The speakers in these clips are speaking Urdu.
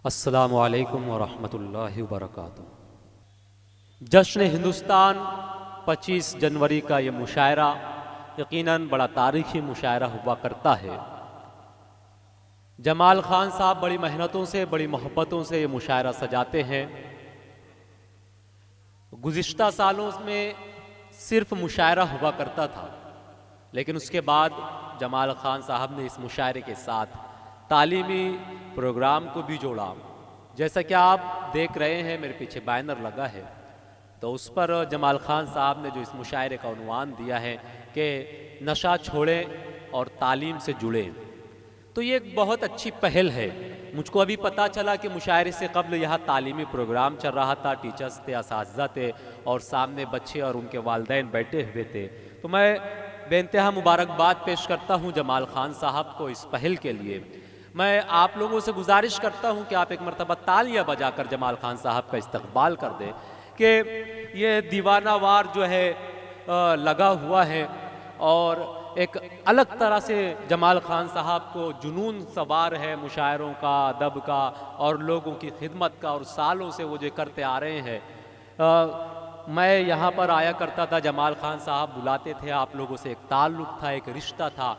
السلام علیکم ورحمۃ اللہ وبرکاتہ۔ جشن ہندوستان 25 جنوری کا یہ مشاعرہ یقیناً بڑا تاریخی مشاعرہ ہوا کرتا ہے۔ جمال خان صاحب بڑی محنتوں سے بڑی محبتوں سے یہ مشاعرہ سجاتے ہیں۔ گزشتہ سالوں میں صرف مشاعرہ ہوا کرتا تھا، لیکن اس کے بعد جمال خان صاحب نے اس مشاعرے کے ساتھ تعلیمی پروگرام کو بھی جوڑا۔ جیسا کہ آپ دیکھ رہے ہیں میرے پیچھے بینر لگا ہے، تو اس پر جمال خان صاحب نے جو اس مشاعرے کا عنوان دیا ہے کہ نشہ چھوڑیں اور تعلیم سے جڑیں، تو یہ ایک بہت اچھی پہل ہے۔ مجھ کو ابھی پتہ چلا کہ مشاعرے سے قبل یہاں تعلیمی پروگرام چل رہا تھا، ٹیچرز تھے، اساتذہ تھے اور سامنے بچے اور ان کے والدین بیٹھے ہوئے تھے، تو میں بے انتہا مبارکباد پیش کرتا ہوں جمال خان صاحب کو اس پہل کے لیے۔ میں آپ لوگوں سے گزارش کرتا ہوں کہ آپ ایک مرتبہ تالیاں بجا کر جمال خان صاحب کا استقبال کر دیں کہ یہ دیوانہ وار جو ہے لگا ہوا ہے اور ایک الگ طرح سے جمال خان صاحب کو جنون سوار ہے مشاعروں کا، ادب کا اور لوگوں کی خدمت کا، اور سالوں سے وہ جو کرتے آ رہے ہیں۔ میں یہاں پر آیا کرتا تھا، جمال خان صاحب بلاتے تھے، آپ لوگوں سے ایک تعلق تھا، ایک رشتہ تھا۔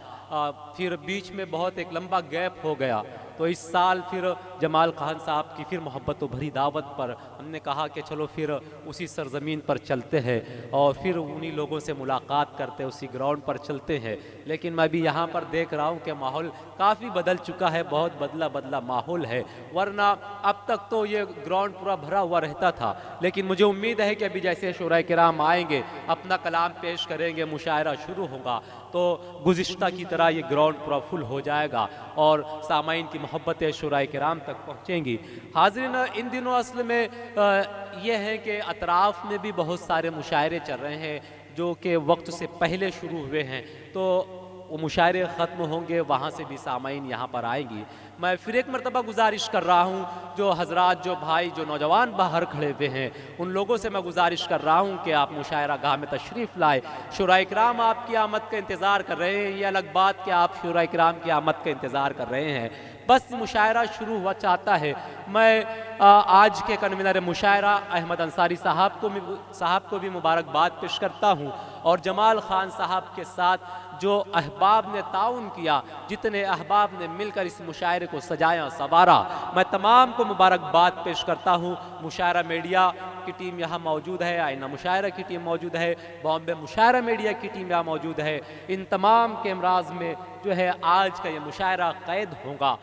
پھر بیچ میں بہت ایک لمبا گیپ ہو گیا، تو اس سال پھر جمال خان صاحب کی پھر محبت و بھری دعوت پر ہم نے کہا کہ چلو پھر اسی سرزمین پر چلتے ہیں اور پھر انہی لوگوں سے ملاقات کرتے، اسی گراؤنڈ پر چلتے ہیں۔ لیکن میں بھی یہاں پر دیکھ رہا ہوں کہ ماحول کافی بدل چکا ہے، بہت بدلا ماحول ہے، ورنہ اب تک تو یہ گراؤنڈ پورا بھرا ہوا رہتا تھا۔ لیکن مجھے امید ہے کہ ابھی جیسے شورائے کرام آئیں گے، اپنا کلام پیش کریں گے، مشاعرہ شروع ہوگا، تو گزشتہ کی طرح یہ گراؤنڈ پورا فل ہو جائے گا اور سامعین کی محبتیں شورائے کرام تک پہنچیں گی۔ حاضرین، ان دنوں اصل میں یہ ہے کہ اطراف میں بھی بہت سارے مشاعرے چل رہے ہیں جو کہ وقت سے پہلے شروع ہوئے ہیں، تو وہ مشاعرے ختم ہوں گے، وہاں سے بھی سامعین یہاں پر آئیں گی۔ میں پھر ایک مرتبہ گزارش کر رہا ہوں، جو حضرات، جو بھائی، جو نوجوان باہر کھڑے ہوئے ہیں، ان لوگوں سے میں گزارش کر رہا ہوں کہ آپ مشاعرہ گاہ میں تشریف لائے۔ شورائے کرام آپ کی آمد کا انتظار کر رہے ہیں، یہ الگ بات کہ آپ شورائے کرام کی آمد کا انتظار کر رہے ہیں، بس مشاعرہ شروع ہوا چاہتا ہے۔ میں آج کے کنوینر مشاعرہ احمد انصاری صاحب کو بھی مبارکباد پیش کرتا ہوں، اور جمال خان صاحب کے ساتھ جو احباب نے تعاون کیا، جتنے احباب نے مل کر اس مشاعرے کو سجایا سنوارا، میں تمام کو مبارکباد پیش کرتا ہوں۔ مشاعرہ میڈیا کی ٹیم یہاں موجود ہے، آئینہ مشاعرہ کی ٹیم موجود ہے، بامبے مشاعرہ میڈیا کی ٹیم یہاں موجود ہے۔ ان تمام کیمراز میں جو ہے آج کا یہ مشاعرہ قید ہوگا۔